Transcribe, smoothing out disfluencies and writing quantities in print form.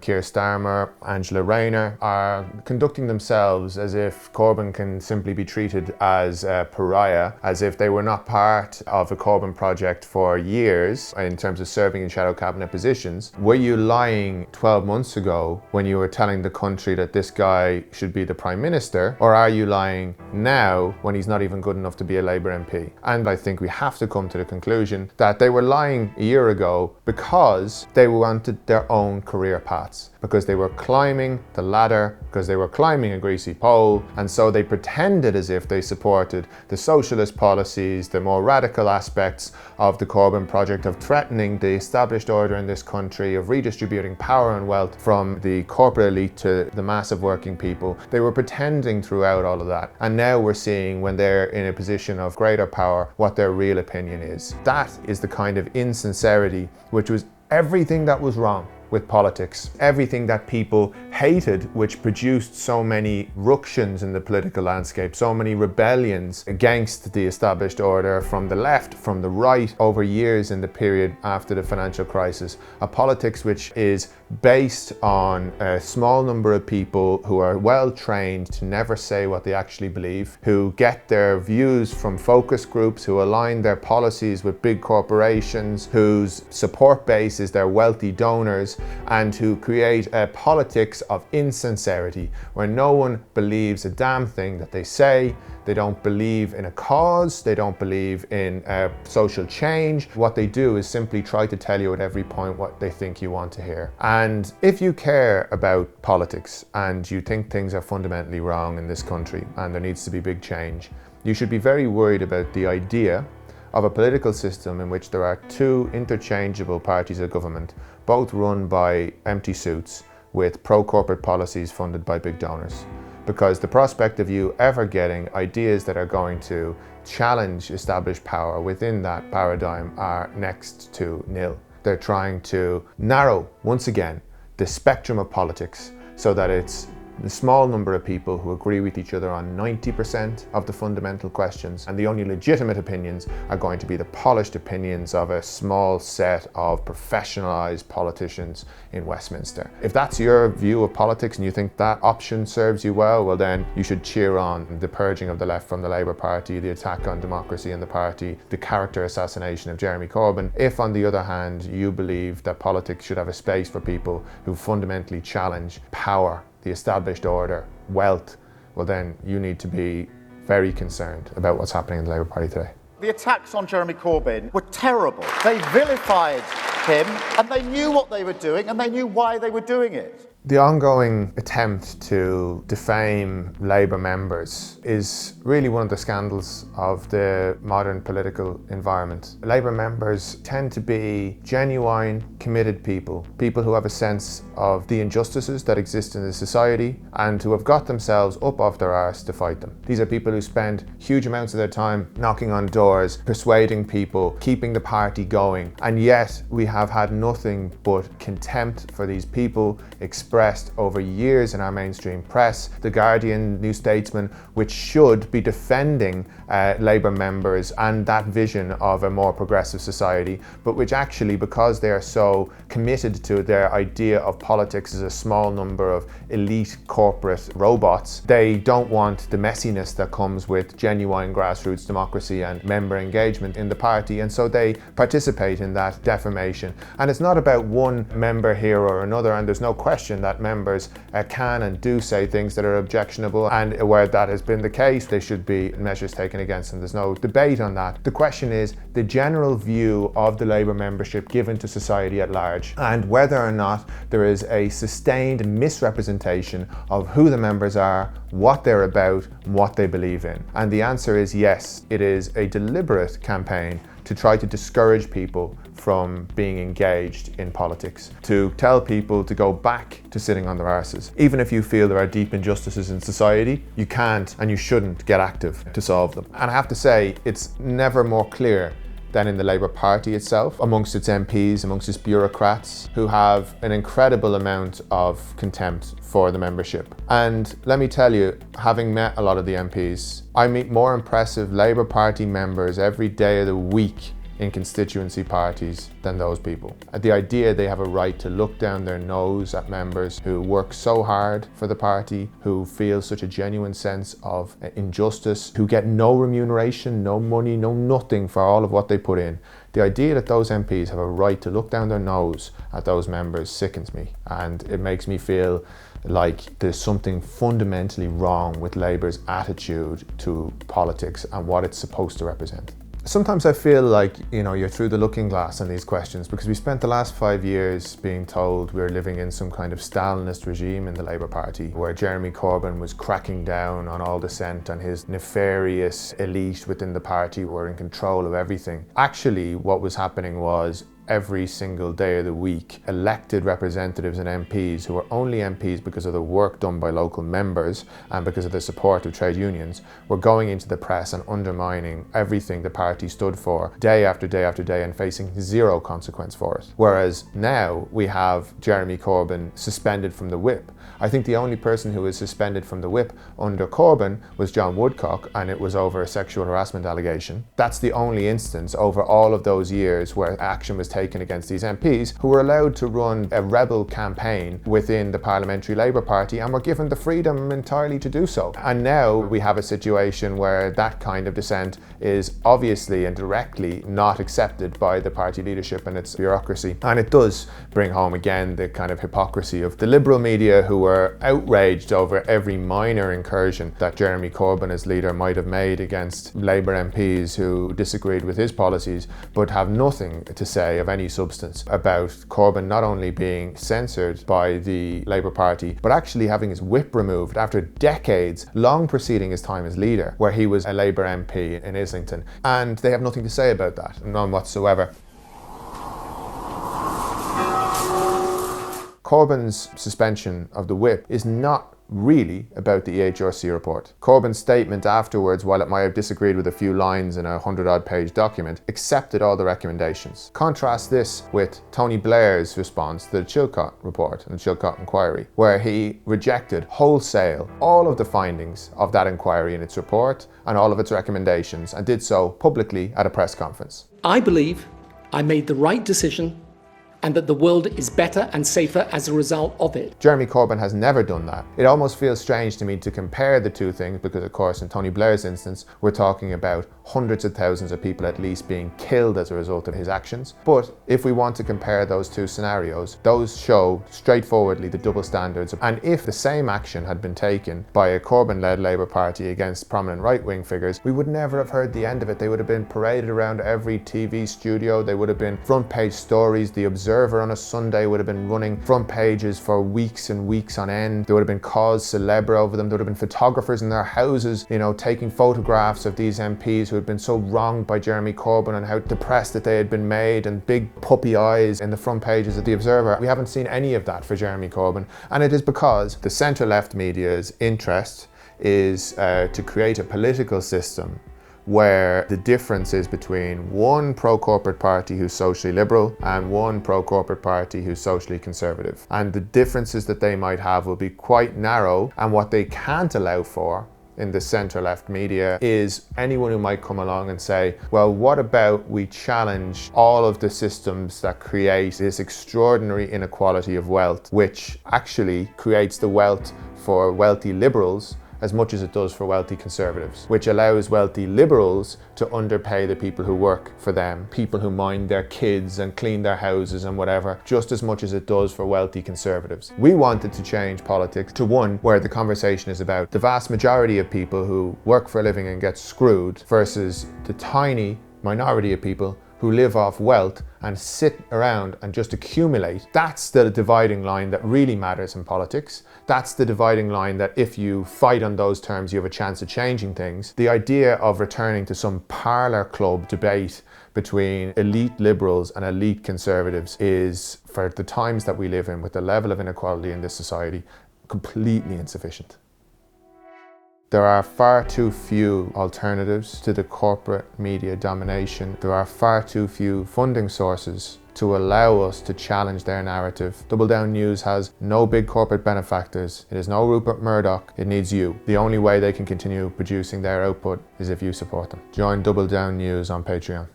Keir Starmer, Angela Rayner, are conducting themselves as if Corbyn can simply be treated as a pariah, as if they were not part of the Corbyn project for years in terms of serving in shadow cabinet positions. Were you lying 12 months ago when you were telling the country that this guy should be the Prime Minister, or are you lying now when he's not even good enough to be a Labour MP? And I think we have to come to the conclusion that they were lying a year ago because they wanted their own career paths, because they were climbing the ladder, because they were climbing a greasy pole, and so they pretended as if they supported the socialist policies, the more radical aspects of the Corbyn project, of threatening the established order in this country, of redistributing power and wealth from the corporate elite to the mass of working people. They were pretending throughout all of that, and now we're seeing, when they're in a position of greater power, what their real opinion is. That is the kind of insincerity which was everything that was wrong with politics, everything that people hated, which produced so many ructions in the political landscape, so many rebellions against the established order from the left, from the right, over years in the period after the financial crisis. A politics which is based on a small number of people who are well trained to never say what they actually believe, who get their views from focus groups, who align their policies with big corporations, whose support base is their wealthy donors, and who create a politics of insincerity where no one believes a damn thing that they say. They don't believe in a cause, they don't believe in social change. What they do is simply try to tell you at every point what they think you want to hear. And if you care about politics and you think things are fundamentally wrong in this country and there needs to be big change, you should be very worried about the idea of a political system in which there are two interchangeable parties of government, both run by empty suits with pro-corporate policies funded by big donors. Because the prospect of you ever getting ideas that are going to challenge established power within that paradigm are next to nil. They're trying to narrow, once again, the spectrum of politics so that it's the small number of people who agree with each other on 90% of the fundamental questions, and the only legitimate opinions are going to be the polished opinions of a small set of professionalised politicians in Westminster. If that's your view of politics and you think that option serves you well then you should cheer on the purging of the left from the Labour Party, the attack on democracy in the party, the character assassination of Jeremy Corbyn. If, on the other hand, you believe that politics should have a space for people who fundamentally challenge power, the established order, wealth, well then you need to be very concerned about what's happening in the Labour Party today. The attacks on Jeremy Corbyn were terrible. They vilified him and they knew what they were doing and they knew why they were doing it. The ongoing attempt to defame Labour members is really one of the scandals of the modern political environment. Labour members tend to be genuine, committed people who have a sense of the injustices that exist in the society and who have got themselves up off their arse to fight them. These are people who spend huge amounts of their time knocking on doors, persuading people, keeping the party going, and yet we have had nothing but contempt for these people expressed over years in our mainstream press. The Guardian, New Statesman, which should be defending Labour members and that vision of a more progressive society, but which actually, because they are so committed to their idea of politics as a small number of elite corporate robots, they don't want the messiness that comes with genuine grassroots democracy and member engagement in the party, and so they participate in that defamation. And it's not about one member here or another, and there's no question that members can and do say things that are objectionable, and where that has been the case, there should be measures taken against them. There's no debate on that. The question is the general view of the Labour membership given to society at large, and whether or not there is a sustained misrepresentation of who the members are, what they're about, what they believe in. And the answer is yes, it is a deliberate campaign to try to discourage people from being engaged in politics, to tell people to go back to sitting on their arses. Even if you feel there are deep injustices in society, you can't and you shouldn't get active to solve them. And I have to say, it's never more clear than in the Labour Party itself, amongst its MPs, amongst its bureaucrats, who have an incredible amount of contempt for the membership. And let me tell you, having met a lot of the MPs, I meet more impressive Labour Party members every day of the week in constituency parties than those people. The idea they have a right to look down their nose at members who work so hard for the party, who feel such a genuine sense of injustice, who get no remuneration, no money, no nothing for all of what they put in. The idea that those MPs have a right to look down their nose at those members sickens me, and it makes me feel like there's something fundamentally wrong with Labour's attitude to politics and what it's supposed to represent. Sometimes I feel like, you're through the looking glass on these questions, because we spent the last 5 years being told we're living in some kind of Stalinist regime in the Labour Party, where Jeremy Corbyn was cracking down on all dissent and his nefarious elite within the party were in control of everything. Actually, what was happening was every single day of the week, elected representatives and MPs who were only MPs because of the work done by local members and because of the support of trade unions were going into the press and undermining everything the party stood for day after day after day and facing zero consequence for it. Whereas now we have Jeremy Corbyn suspended from the whip. I think the only person who was suspended from the whip under Corbyn was John Woodcock, and it was over a sexual harassment allegation. That's the only instance over all of those years where action was taken against these MPs who were allowed to run a rebel campaign within the Parliamentary Labour Party and were given the freedom entirely to do so. And now we have a situation where that kind of dissent is obviously and directly not accepted by the party leadership and its bureaucracy. And it does bring home again the kind of hypocrisy of the liberal media, who were outraged over every minor incursion that Jeremy Corbyn as leader might have made against Labour MPs who disagreed with his policies, but have nothing to say of any substance about Corbyn not only being censored by the Labour Party, but actually having his whip removed after decades long preceding his time as leader, where he was a Labour MP in Islington. And they have nothing to say about that, none whatsoever. Corbyn's suspension of the whip is not really about the EHRC report. Corbyn's statement afterwards, while it might have disagreed with a few lines in a 100-odd page document, accepted all the recommendations. Contrast this with Tony Blair's response to the Chilcot report and the Chilcot inquiry, where he rejected wholesale all of the findings of that inquiry in its report and all of its recommendations, and did so publicly at a press conference. I believe I made the right decision and that the world is better and safer as a result of it. Jeremy Corbyn has never done that. It almost feels strange to me to compare the two things, because of course in Tony Blair's instance we're talking about hundreds of thousands of people at least being killed as a result of his actions. But if we want to compare those two scenarios, those show straightforwardly the double standards. And if the same action had been taken by a Corbyn-led Labour Party against prominent right-wing figures, we would never have heard the end of it. They would have been paraded around every TV studio. They would have been front page stories. The Observer on a Sunday would have been running front pages for weeks and weeks on end. There would have been cause célèbre over them. There would have been photographers in their houses, taking photographs of these MPs who had been so wronged by Jeremy Corbyn and how depressed that they had been made, and big puppy eyes in the front pages of the Observer. We haven't seen any of that for Jeremy Corbyn, and it is because the centre-left media's interest is to create a political system where the difference is between one pro-corporate party who's socially liberal and one pro-corporate party who's socially conservative. And the differences that they might have will be quite narrow, and what they can't allow for in the centre-left media is anyone who might come along and say, well, what about we challenge all of the systems that create this extraordinary inequality of wealth, which actually creates the wealth for wealthy liberals as much as it does for wealthy conservatives, which allows wealthy liberals to underpay the people who work for them, people who mind their kids and clean their houses and whatever, just as much as it does for wealthy conservatives. We wanted to change politics to one where the conversation is about the vast majority of people who work for a living and get screwed versus the tiny minority of people who live off wealth and sit around and just accumulate. That's the dividing line that really matters in politics. That's the dividing line that if you fight on those terms, you have a chance of changing things. The idea of returning to some parlour club debate between elite liberals and elite conservatives is, for the times that we live in, with the level of inequality in this society, completely insufficient. There are far too few alternatives to the corporate media domination. There are far too few funding sources to allow us to challenge their narrative. Double Down News has no big corporate benefactors. It has no Rupert Murdoch. It needs you. The only way they can continue producing their output is if you support them. Join Double Down News on Patreon.